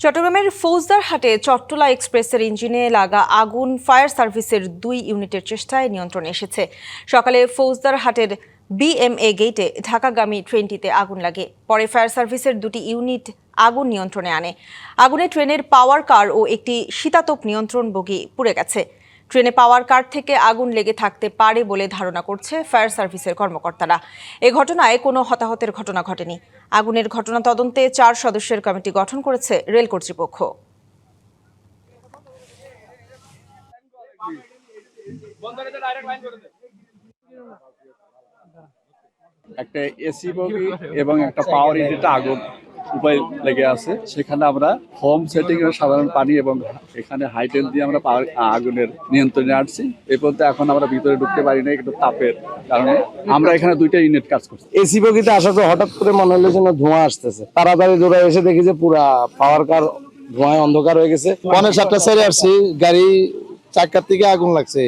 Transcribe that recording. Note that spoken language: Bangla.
চট্টগ্রামের ফৌজদারহাটে চট্টলা এক্সপ্রেসের ইঞ্জিনে লাগা আগুন ফায়ার সার্ভিসের 2 ইউনিটের চেষ্টায় নিয়ন্ত্রণে এসেছে। সকালে ফৌজদারহাটের বিএমএ গেটে ঢাকাগামী ট্রেনটিতে আগুন লাগে। পরে ফায়ার সার্ভিসের 2টি ইউনিট আগুন নিয়ন্ত্রণে আনে। আগুনে ট্রেনের পাওয়ার কার ও একটি শীতাতপ নিয়ন্ত্রণ বগি পুড়ে গেছে। ট্রেনে পাওয়ার কার থেকে আগুন লেগে থাকতে পারে বলে ধারণা করছে ফায়ার সার্ভিসের কর্মকর্তারা। এ ঘটনায় কোনো হতাহতের ঘটনা ঘটেনি। আগুনের ঘটনা তদন্তে 4 সদস্যের কমিটি গঠন করেছে রেল কর্তৃপক্ষ। একটা এসি বগি এবং একটা পাওয়ার ইউনিটে আগুন উপায় লেগে আছে। সেখানে আমরা হোম সেটিং এর সাধারণ পানি এবং এখানে হাইটেন দিয়ে আমরা আগুনের নিয়ন্ত্রণে আসছি। এই পর্যন্ত এখন আমরা ভিতরে ঢুকতে পারি না, একটু তাপের কারণে। আমরা এখানে 2টা ইউনিট কাজ করছি। এসি বগিতে আসার পর হঠাৎ করে মনে হলো যেন ধোঁয়া আসতেছে। তাড়াতাড়ি দৌড়ে এসে দেখি যে পুরা পাওয়ার কার ধোঁয়ায় অন্ধকার হয়ে গেছে। 6:45 ছেড়ে আসছি, গাড়ি চাকার থেকে আগুন লাগছে।